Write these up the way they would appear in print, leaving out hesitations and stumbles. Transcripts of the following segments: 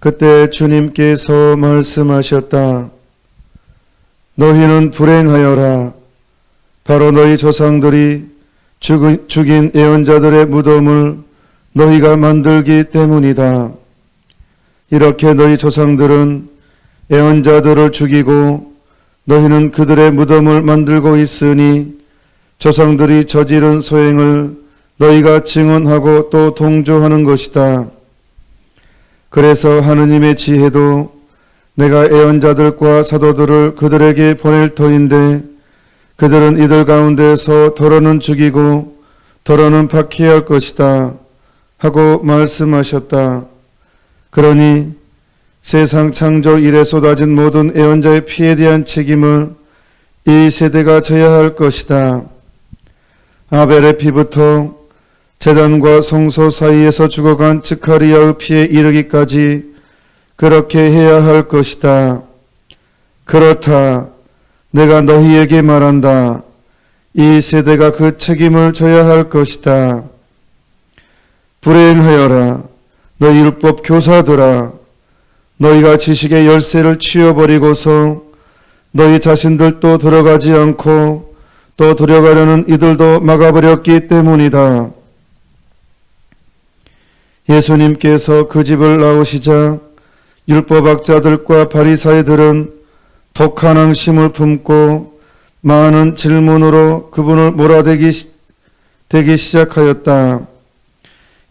그때 주님께서 말씀하셨다. 너희는 불행하여라. 바로 너희 조상들이 죽인 예언자들의 무덤을 너희가 만들기 때문이다. 이렇게 너희 조상들은 예언자들을 죽이고 너희는 그들의 무덤을 만들고 있으니 조상들이 저지른 소행을 너희가 증언하고 또 동조하는 것이다. 그래서 하느님의 지혜도 내가 예언자들과 사도들을 그들에게 보낼 터인데 그들은 이들 가운데서 더러는 죽이고 더러는 박해야 할 것이다 하고 말씀하셨다. 그러니 세상 창조 이래 쏟아진 모든 예언자의 피에 대한 책임을 이 세대가 져야 할 것이다. 아벨의 피부터 제단과 성소 사이에서 죽어간 즈카리아의 피에 이르기까지 그렇게 해야 할 것이다. 그렇다. 내가 너희에게 말한다. 이 세대가 그 책임을 져야 할 것이다. 불행하여라. 너희 율법 교사들아. 너희가 지식의 열쇠를 치워버리고서 너희 자신들도 들어가지 않고 또 들어가려는 이들도 막아버렸기 때문이다. 예수님께서 그 집을 나오시자 율법학자들과 바리사이들은 독한 앙심을 품고 많은 질문으로 그분을 몰아대기 시작하였다.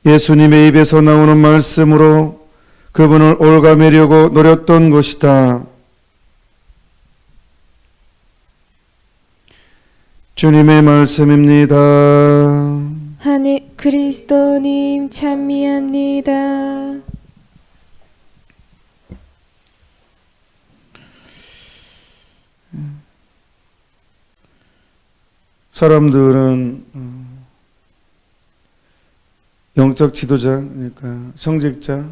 예수님의 입에서 나오는 말씀으로 그분을 올가매려고 노렸던 것이다. 주님의 말씀입니다. 그리스도님 찬미합니다. 사람들은 영적 지도자, 그러니까 성직자,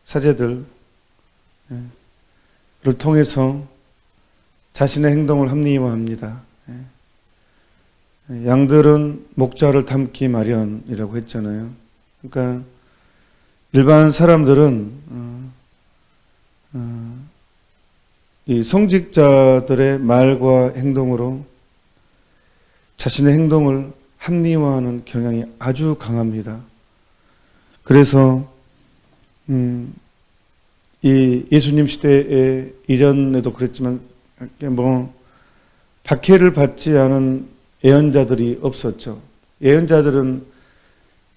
사제들을 통해서 자신의 행동을 합리화합니다. 양들은 목자를 닮기 마련이라고 했잖아요. 그러니까 일반 사람들은 이 성직자들의 말과 행동으로 자신의 행동을 합리화하는 경향이 아주 강합니다. 그래서 이 예수님 시대에 이전에도 그랬지만 박해를 받지 않은 예언자들이 없었죠. 예언자들은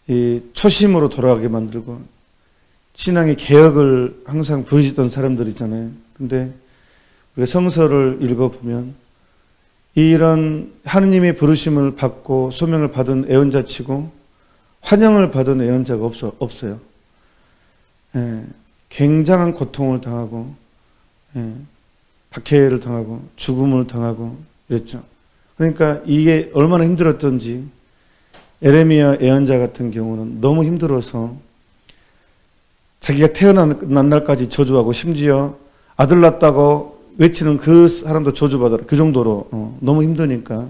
이 초심으로 돌아가게 만들고 신앙의 개혁을 항상 부르짖던 사람들이잖아요. 근데 우리가 성서를 읽어보면 이런 하느님의 부르심을 받고 소명을 받은 예언자치고 환영을 받은 예언자가 없어요. 굉장한 고통을 당하고 박해를 당하고 죽음을 당하고 이랬죠. 그러니까 이게 얼마나 힘들었던지 에레미야 예언자 같은 경우는 너무 힘들어서 자기가 태어난 날까지 저주하고 심지어 아들 낳았다고 외치는 그 사람도 저주받아라. 그 정도로 너무 힘드니까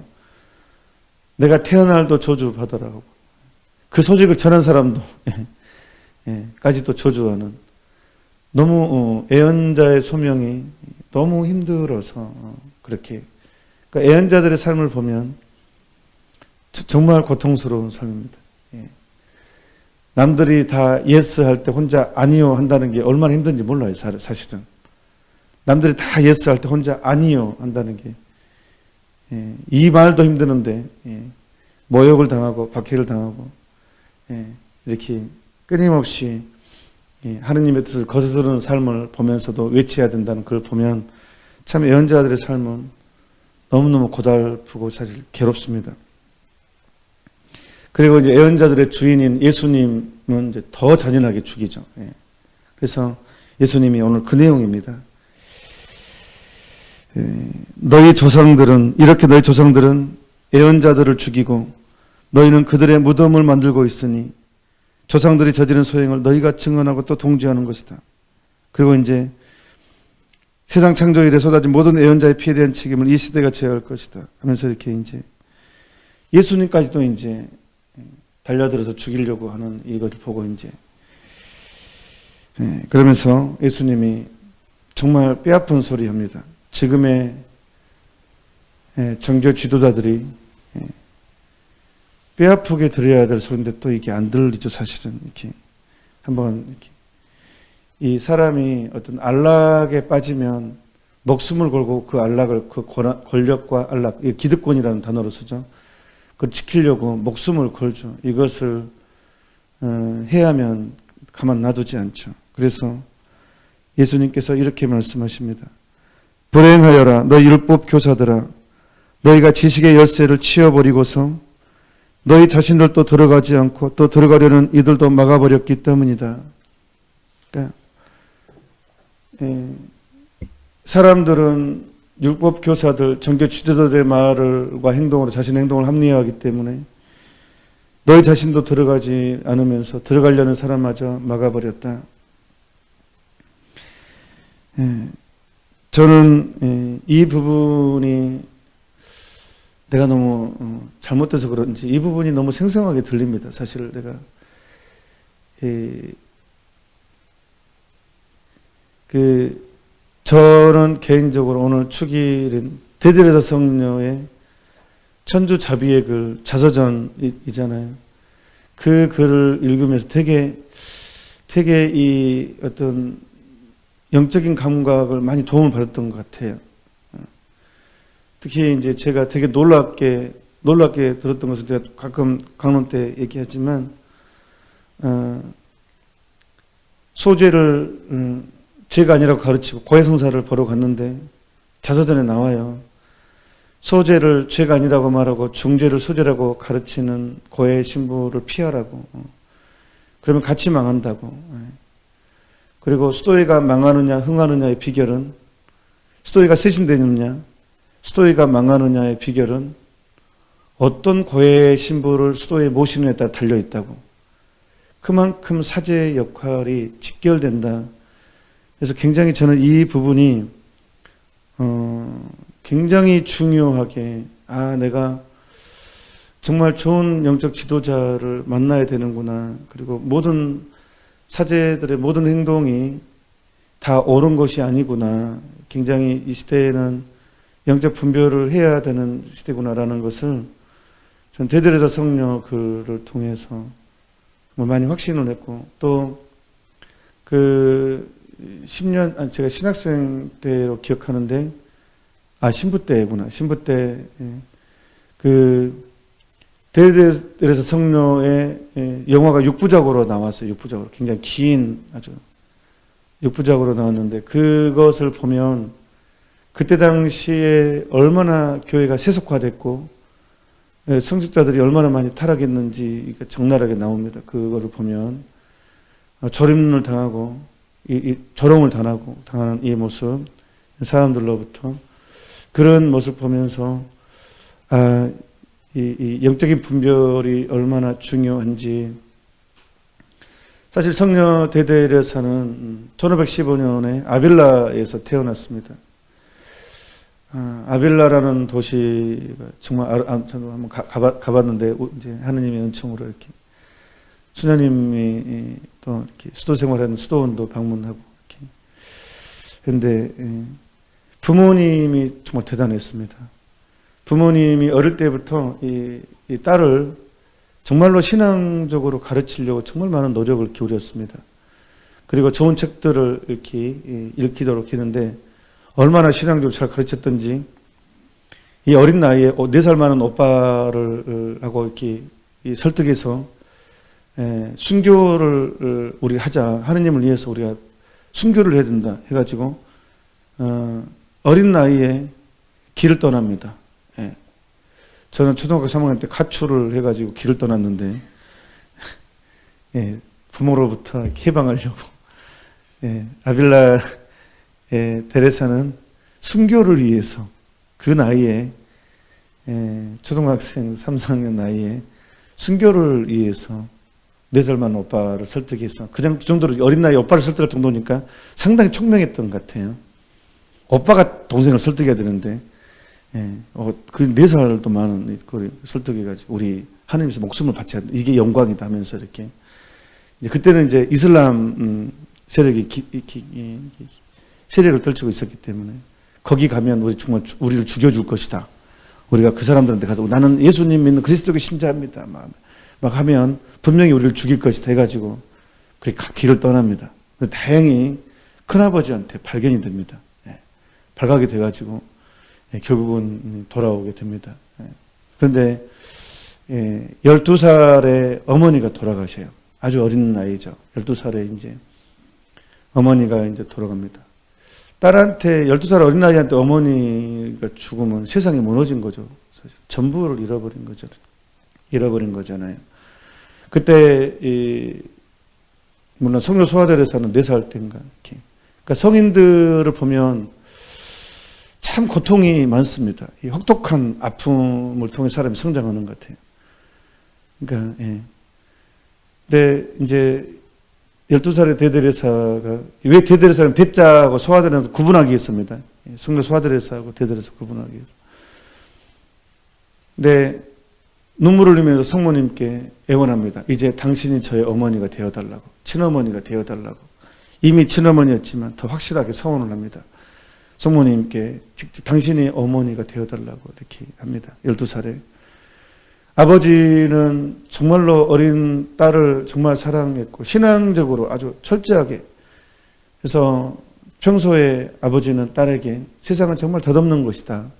내가 태어날도 저주받아라 하고 그 소식을 전한 사람도 까지도 저주하는 너무 예언자의 소명이 너무 힘들어서 그렇게 그러니까 예언자들의 삶을 보면 정말 고통스러운 삶입니다. 남들이 다 예스 할 때 혼자 아니요 한다는 게 얼마나 힘든지 몰라요. 사실은 남들이 다 예스 할 때 혼자 아니요 한다는 게 이 말도 힘드는데 모욕을 당하고 박해를 당하고 이렇게 끊임없이 하느님의 뜻을 거스르는 삶을 보면서도 외쳐야 된다는 걸 보면 참 예언자들의 삶은 너무너무 고달프고 사실 괴롭습니다. 그리고 이제 예언자들의 주인인 예수님은 이제 더 잔인하게 죽이죠. 그래서 예수님이 오늘 그 내용입니다. 너희 조상들은 예언자들을 죽이고 너희는 그들의 무덤을 만들고 있으니 조상들이 저지른 소행을 너희가 증언하고 또 동지하는 것이다. 그리고 이제 세상 창조 이래 쏟아진 모든 예언자의 피에 대한 책임을 이 시대가 져야 할 것이다 하면서 이렇게 이제 예수님까지도 이제 달려들어서 죽이려고 하는 이것을 보고 이제 그러면서 예수님이 정말 뼈아픈 소리 합니다. 지금의 정교 지도자들이 뼈아프게 들어야 될 소리인데 또 이게 안 들리죠, 사실은. 이렇게 한번 이렇게 이 사람이 어떤 안락에 빠지면 목숨을 걸고 그 안락을, 그 권력과 안락, 기득권이라는 단어로 쓰죠. 그걸 지키려고 목숨을 걸죠. 이것을 해야만 가만 놔두지 않죠. 그래서 예수님께서 이렇게 말씀하십니다. 불행하여라 너희 율법 교사들아, 너희가 지식의 열쇠를 치워버리고서 너희 자신들도 들어가지 않고 또 들어가려는 이들도 막아버렸기 때문이다. 그러니까 사람들은 율법 교사들, 정교 지도자들의 말과 행동으로 자신의 행동을 합리화하기 때문에 너희 자신도 들어가지 않으면서 들어가려는 사람마저 막아버렸다. 저는 이 부분이 내가 너무 잘못돼서 그런지 이 부분이 너무 생생하게 들립니다. 사실 내가 저는 개인적으로 오늘 축일인 대들에서 성녀의 천주자비의 글 자서전이잖아요. 그 글을 읽으면서 되게 이 어떤 영적인 감각을 많이 도움을 받았던 것 같아요. 특히 이제 제가 되게 놀랍게 들었던 것을 제가 가끔 강론 때 얘기하지만 소죄를 죄가 아니라고 가르치고 고해성사를 보러 갔는데 자서전에 나와요. 소죄를 죄가 아니라고 말하고 중죄를 소죄라고 가르치는 고해 신부를 피하라고. 그러면 같이 망한다고. 그리고 스토이가 망하느냐 흥하느냐의 비결은, 스토이가 세신되느냐 스토이가 망하느냐의 비결은 어떤 고해 신부를 스토이에 모시느냐에 따라 달려있다고. 그만큼 사제의 역할이 직결된다. 그래서 굉장히 저는 이 부분이 굉장히 중요하게, 내가 정말 좋은 영적 지도자를 만나야 되는구나. 그리고 모든 사제들의 모든 행동이 다 옳은 것이 아니구나. 굉장히 이 시대에는 영적 분별을 해야 되는 시대구나라는 것을 전 대들에서 성녀 글을 통해서 많이 확신을 했고, 또 제가 신학생 때로 기억하는데, 신부 때구나. 신부 때, 대들에서 성녀의 영화가 6부작으로 나왔어요. 6부작으로. 굉장히 긴, 아주 6부작으로 나왔는데, 그것을 보면 그때 당시에 얼마나 교회가 세속화됐고, 성직자들이 얼마나 많이 타락했는지 적나라하게 나옵니다. 그거를 보면. 조림을 당하고, 조롱을 당하는 이 모습, 사람들로부터 그런 모습 보면서 이 영적인 분별이 얼마나 중요한지. 사실 성녀 대데레사는 1515년에 아빌라에서 태어났습니다. 아빌라라는 도시가 정말 저도 한번 가봤는데, 이제 하느님의 은총으로 이렇게 수녀님이 또 이렇게 수도 생활하는 수도원도 방문하고 이렇게. 그런데 부모님이 정말 대단했습니다. 부모님이 어릴 때부터 이 딸을 정말로 신앙적으로 가르치려고 정말 많은 노력을 기울였습니다. 그리고 좋은 책들을 이렇게 읽히도록 했는데, 얼마나 신앙적으로 잘 가르쳤던지, 이 어린 나이에 4살 많은 오빠를 하고 이렇게 설득해서 순교를 우리 하자, 하느님을 위해서 우리가 순교를 해야 된다 해가지고 어린 나이에 길을 떠납니다. 저는 초등학교 3학년 때 가출을 해가지고 길을 떠났는데, 부모로부터 해방하려고 아빌라 데레사는 순교를 위해서 그 나이에, 초등학생 3, 4학년 나이에 순교를 위해서 4살 많은 오빠를 설득해서, 그 정도로 어린 나이에 오빠를 설득할 정도니까 상당히 총명했던 것 같아요. 오빠가 동생을 설득해야 되는데, 그 4살도 많은 걸 설득해가지고 우리 하나님께서 목숨을 바쳐야 돼. 이게 영광이다 하면서 이렇게. 이제 그때는 이제 이슬람 세력을 떨치고 있었기 때문에 거기 가면 우리 정말 우리를 죽여줄 것이다. 우리가 그 사람들한테 가서 나는 예수님 믿는 그리스도의 신자입니다. 막 하면 분명히 우리를 죽일 것이다 해가지고 그렇게 길을 떠납니다. 다행히 큰아버지한테 발견이 됩니다. 발각이 돼가지고 결국은 돌아오게 됩니다. 그런데 12살에 어머니가 돌아가셔요. 아주 어린 나이죠. 12살에 이제 어머니가 이제 돌아갑니다. 딸한테 12살 어린 나이한테 어머니가 죽으면 세상이 무너진 거죠. 사실 전부를 잃어버린 거잖아요. 그때 물론 성녀 소아데레사는 4살 때인가 이렇게. 그러니까 성인들을 보면 참 고통이 많습니다. 이 혹독한 아픔을 통해 사람이 성장하는 것 같아요. 그러니까 근데 이제 12살의 대데레사가 왜 대데레사는 대자하고 소아데레사 구분하기 위해서입니다. 성녀 소아데레사하고 대데레사 구분하기 위해서. 근데 눈물을 흘리면서 성모님께 애원합니다. 이제 당신이 저의 어머니가 되어달라고, 친어머니가 되어달라고. 이미 친어머니였지만 더 확실하게 서원을 합니다. 성모님께 직접 당신이 어머니가 되어달라고 이렇게 합니다. 12살에. 아버지는 정말로 어린 딸을 정말 사랑했고 신앙적으로 아주 철저하게 그래서 평소에 아버지는 딸에게 세상은 정말 덧없는 것이다.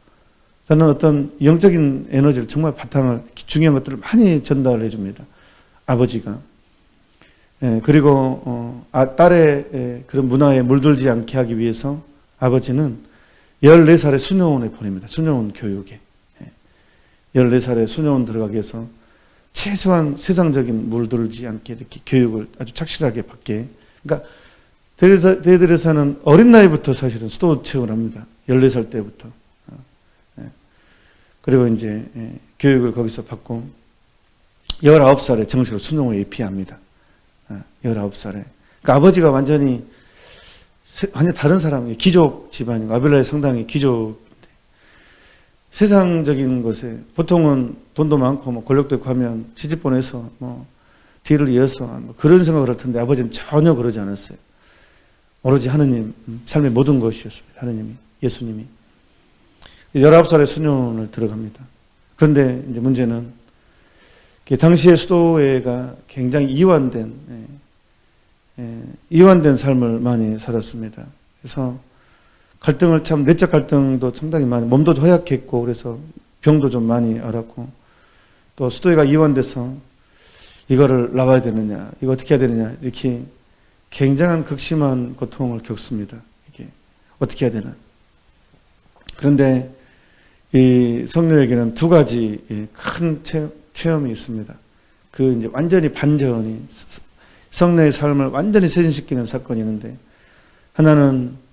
저는 어떤 영적인 에너지를 정말 바탕을 중요한 것들을 많이 전달해 줍니다. 아버지가. 그리고 딸의 그런 문화에 물들지 않게 하기 위해서 아버지는 14살에 수녀원에 보냅니다. 수녀원 교육에. 14살에 수녀원 들어가기 위해서 최소한 세상적인 물들지 않게 이렇게 교육을 아주 착실하게 받게. 그러니까 대데레사는 어린 나이부터 사실은 수도 체험을 합니다. 14살 때부터. 그리고 이제 교육을 거기서 받고 19살에 정식으로 수녀원에 입회합니다. 19살에. 그러니까 아버지가 완전 다른 사람이에요. 귀족 집안이고 아벨라의 상당히 귀족. 세상적인 것에 보통은 돈도 많고 뭐 권력도 있고 하면 시집 보내서 뭐 뒤를 이어서 뭐 그런 생각을 할 텐데 아버지는 전혀 그러지 않았어요. 오로지 하느님, 삶의 모든 것이었습니다. 하느님이, 예수님이. 19살에 수녀원을 들어갑니다. 그런데 이제 문제는 당시의 수도회가 굉장히 이완된 삶을 많이 살았습니다. 그래서 갈등을 내적 갈등도 상당히 많이, 몸도 허약했고, 그래서 병도 좀 많이 앓았고, 또 수도회가 이완돼서 이거를 나와야 되느냐, 이거 어떻게 해야 되느냐, 이렇게 굉장한 극심한 고통을 겪습니다. 이게 어떻게 해야 되나. 그런데 이 성녀에게는 2가지 큰 체험이 있습니다. 그 이제 완전히 반전이, 성녀의 삶을 완전히 세진시키는 사건이 있는데, 하나는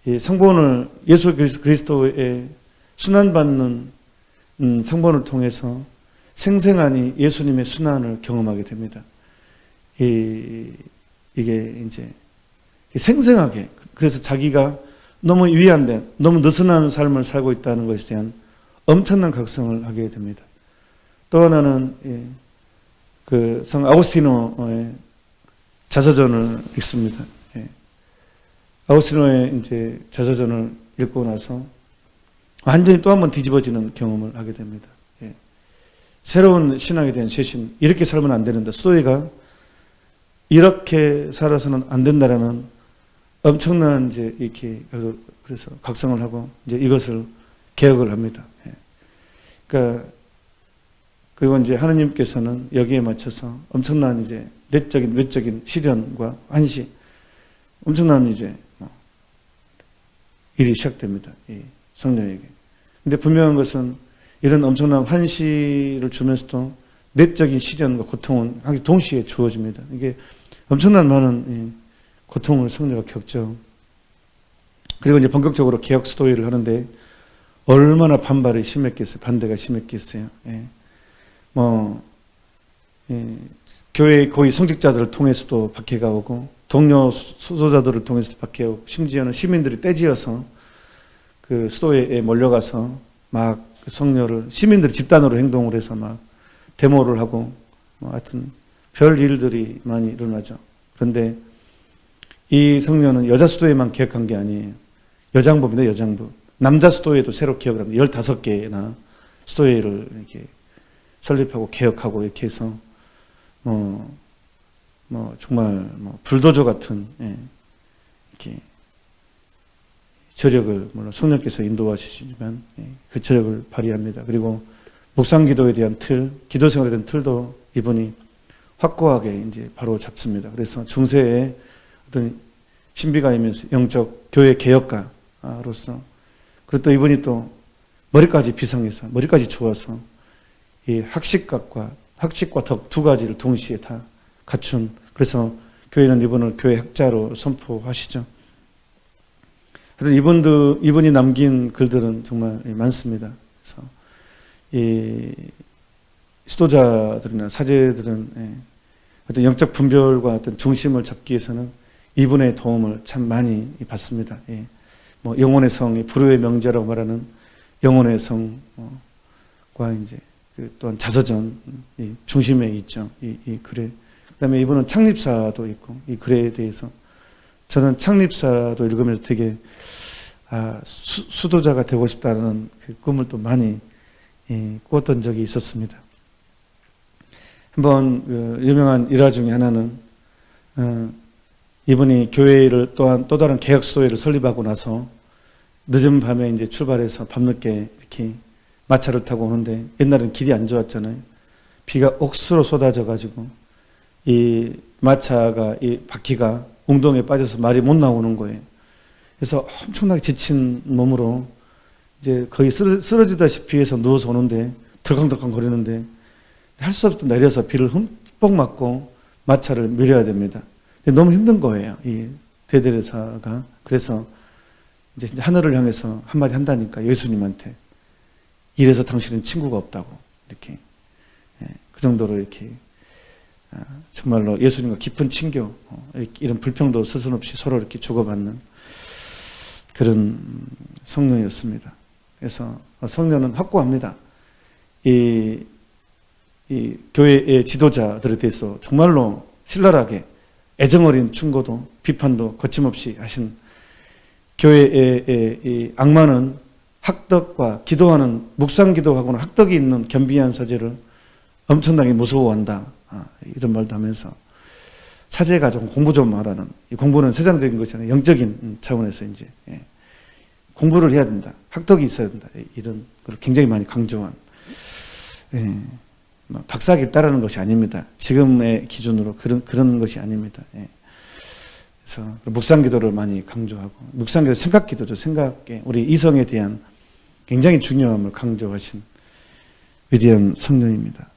이 상본을 예수 그리스도의 순환받는 상본을 통해서 생생하니 예수님의 순환을 경험하게 됩니다. 이게 이제 생생하게, 그래서 자기가 너무 위안된, 너무 느슨한 삶을 살고 있다는 것에 대한 엄청난 각성을 하게 됩니다. 또 하나는 그 성 아우구스티노의 자서전을 읽습니다. 아우구스티노의 이제 자서전을 읽고 나서 완전히 또 한 번 뒤집어지는 경험을 하게 됩니다. 새로운 신앙에 대한 쇄신, 이렇게 살면 안 되는다. 수도회가 이렇게 살아서는 안 된다라는 엄청난 이제 이렇게 그래서 각성을 하고 이제 이것을 개혁을 합니다. 그러니까 그리고 이제 하느님께서는 여기에 맞춰서 엄청난 이제 내적인 외적인 시련과 환시, 엄청난 이제 일이 시작됩니다. 이 성녀에게. 근데 분명한 것은 이런 엄청난 환시를 주면서도 내적인 시련과 고통은 동시에 주어집니다. 이게 엄청난 많은 고통을 성녀가 겪죠. 그리고 이제 본격적으로 개혁 수도회를 하는데 얼마나 반발이 심했겠어요. 반대가 심했겠어요. 교회의 거의 성직자들을 통해서도 박해가 오고, 동료 수도자들을 통해서도 박해가 오고, 심지어는 시민들이 떼지어서 그 수도회에 몰려가서 막 그 성녀를, 시민들이 집단으로 행동을 해서 막 데모를 하고, 하여튼 별 일들이 많이 일어나죠. 그런데 이 성녀는 여자 수도에만 개혁한 게 아니에요. 여장부입니다. 여장부. 남자 수도에도 새로 개혁을 합니다. 15개나 수도회를 이렇게 설립하고 개혁하고 이렇게 해서 정말 불도저 같은 이렇게 저력을 물론 성령께서 인도하시지만 그 저력을 발휘합니다. 그리고 묵상기도에 대한 틀, 기도생활에 대한 틀도 이분이 확고하게 이제 바로 잡습니다. 그래서 중세에 어떤 신비가이면서 영적 교회 개혁가로서 그리고 또 이분이 또 머리까지 비상해서 머리까지 좋아서 이 학식과 덕 두 가지를 동시에 다 갖춘, 그래서 교회는 이분을 교회 학자로 선포하시죠. 하여튼 이분이 남긴 글들은 정말 많습니다. 그래서 이 지도자들이나 사제들은 어떤 영적 분별과 어떤 중심을 잡기 위해서는 이분의 도움을 참 많이 받습니다. 영혼의 성, 불후의 명제라고 말하는 영혼의 성과 이제 또한 자서전 중심에 있죠. 이 글에. 그다음에 이분은 창립사도 있고 이 글에 대해서 저는 창립사도 읽으면서 되게 수도자가 되고 싶다는 그 꿈을 또 많이 꾸었던 적이 있었습니다. 한번 유명한 일화 중에 하나는 이분이 교회를 또한 또 다른 개혁 수도회를 설립하고 나서 늦은 밤에 이제 출발해서 밤늦게 이렇게 마차를 타고 오는데 옛날에는 길이 안 좋았잖아요. 비가 옥수로 쏟아져 가지고 이 마차가 이 바퀴가 웅덩이에 빠져서 말이 못 나오는 거예요. 그래서 엄청나게 지친 몸으로 이제 거의 쓰러지다시피 해서 누워서 오는데 덜컹덜컹 거리는데 할 수 없이 내려서 비를 흠뻑 맞고 마차를 밀어야 됩니다. 너무 힘든 거예요, 이 대대리사가. 그래서 이제 하늘을 향해서 한마디 한다니까, 예수님한테. 이래서 당신은 친구가 없다고. 이렇게. 그 정도로 이렇게. 정말로 예수님과 깊은 친교, 이런 불평도 서슴없이 서로 이렇게 주고받는 그런 성녀였습니다. 그래서 성녀는 확고합니다. 이 교회의 지도자들에 대해서 정말로 신랄하게 애정어린 충고도 비판도 거침없이 하신, 교회의 이 악마는 학덕과 기도하는, 묵상기도하고는 학덕이 있는 겸비한 사제를 엄청나게 무서워한다, 이런 말도 하면서 사제가 좀 공부 좀 하라는, 이 공부는 세상적인 것이 아니라 영적인 차원에서 이제 공부를 해야 된다, 학덕이 있어야 된다, 이런 걸 굉장히 많이 강조한, 박사학위 따르는 것이 아닙니다. 지금의 기준으로 그런 것이 아닙니다. 그래서 묵상기도를 많이 강조하고, 묵상기도 생각기도죠. 생각에 우리 이성에 대한 굉장히 중요함을 강조하신 위대한 성령입니다.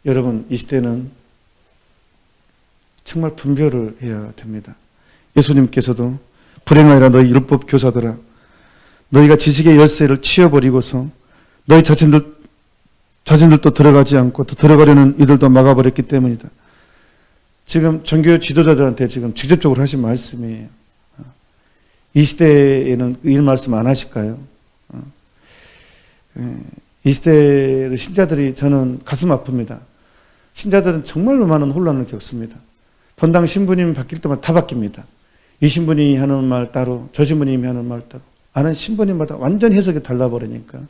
여러분, 이 시대는 정말 분별을 해야 됩니다. 예수님께서도 불행하여라 너희 율법 교사들아, 너희가 지식의 열쇠를 치워버리고서 너희 자신들도 들어가지 않고 또 들어가려는 이들도 막아버렸기 때문이다. 지금 종교 지도자들한테 지금 직접적으로 하신 말씀이에요. 이 시대에는 이 말씀 안 하실까요? 이 시대의 신자들이 저는 가슴 아픕니다. 신자들은 정말로 많은 혼란을 겪습니다. 본당 신부님 바뀔 때마다 다 바뀝니다. 이 신부님이 하는 말 따로, 저 신부님이 하는 말 따로, 아는 신부님마다 완전 해석이 달라버리니까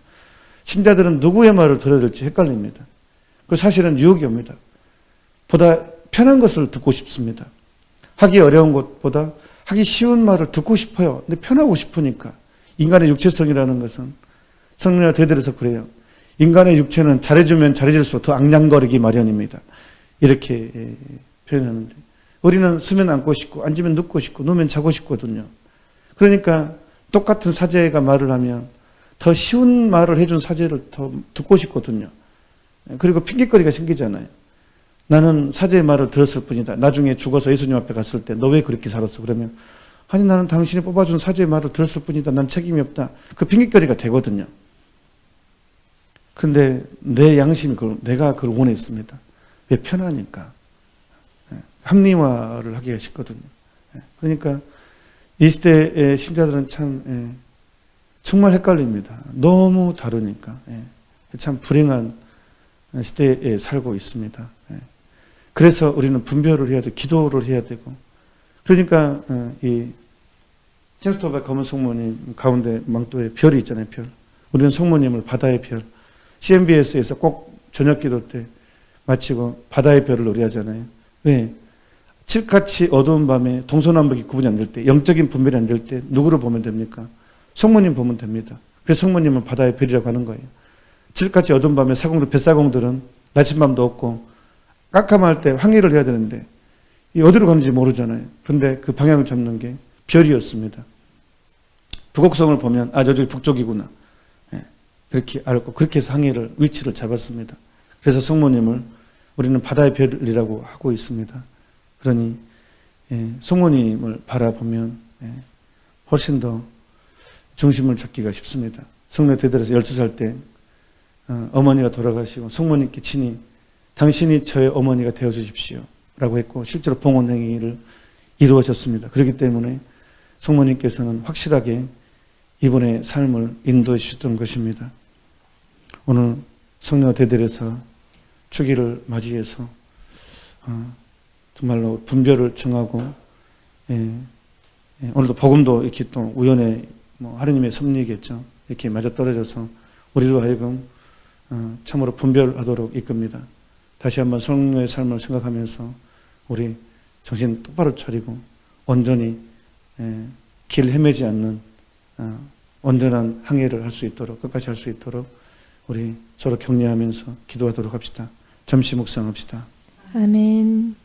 신자들은 누구의 말을 들어야 될지 헷갈립니다. 그 사실은 유혹이 옵니다. 보다 편한 것을 듣고 싶습니다. 하기 어려운 것보다 하기 쉬운 말을 듣고 싶어요. 근데 편하고 싶으니까. 인간의 육체성이라는 것은 성령과 대들어서 그래요. 인간의 육체는 잘해주면 잘해질수록 더 앙냥거리기 마련입니다. 이렇게 표현하는데, 우리는 쓰면 앉고 싶고 앉으면 눕고 싶고 누우면 자고 싶거든요. 그러니까 똑같은 사제가 말을 하면 더 쉬운 말을 해준 사제를 더 듣고 싶거든요. 그리고 핑계거리가 생기잖아요. 나는 사제의 말을 들었을 뿐이다. 나중에 죽어서 예수님 앞에 갔을 때 너 왜 그렇게 살았어? 그러면 아니 나는 당신이 뽑아준 사제의 말을 들었을 뿐이다. 난 책임이 없다. 그 핑계거리가 되거든요. 근데 내 양심이 내가 그걸 원했습니다. 왜? 편하니까. 합리화를 하기가 쉽거든요. 그러니까 이 시대의 신자들은 참 정말 헷갈립니다. 너무 다르니까. 참 불행한 시대에 살고 있습니다. 그래서 우리는 분별을 해야 되고 기도를 해야 되고, 그러니까 이 킹스토바 검은 성모님 가운데 망토에 별이 있잖아요. 별. 우리는 성모님을 바다의 별. CMBS에서 꼭 저녁 기도 때 마치고 바다의 별을 노래하잖아요. 왜? 칠같이 어두운 밤에 동서남북이 구분이 안 될 때, 영적인 분별이 안 될 때 누구를 보면 됩니까? 성모님 보면 됩니다. 그래서 성모님은 바다의 별이라고 하는 거예요. 칠같이 어두운 밤에 사공들, 뱃사공들은 나침밤도 없고 깜깜할 때 항해를 해야 되는데 이 어디로 가는지 모르잖아요. 그런데 그 방향을 잡는 게 별이었습니다. 북곡성을 보면 저쪽이 북쪽이구나. 그렇게 알고 그렇게 해서 항해를 위치를 잡았습니다. 그래서 성모님을 우리는 바다의 별이라고 하고 있습니다. 그러니 성모님을 바라보면 훨씬 더 중심을 잡기가 쉽습니다. 성령 대들에서 12살 때 어머니가 돌아가시고 성모님께 친히 당신이 저의 어머니가 되어주십시오 라고 했고 실제로 봉헌행위를 이루어졌습니다. 그렇기 때문에 성모님께서는 확실하게 이분의 삶을 인도해 주셨던 것입니다. 오늘 성령 대들에서 주기를 맞이해서 정말로 분별을 정하고 오늘도 복음도 이렇게 또 우연의 하느님의 섭리겠죠. 이렇게 맞아떨어져서 우리로 하여금 참으로 분별하도록 이끕니다. 다시 한번 성령의 삶을 생각하면서 우리 정신 똑바로 차리고 온전히 길 헤매지 않는 온전한 항해를 할 수 있도록 끝까지 할 수 있도록 우리 서로 격려하면서 기도하도록 합시다. 잠시 묵상합시다. 아멘.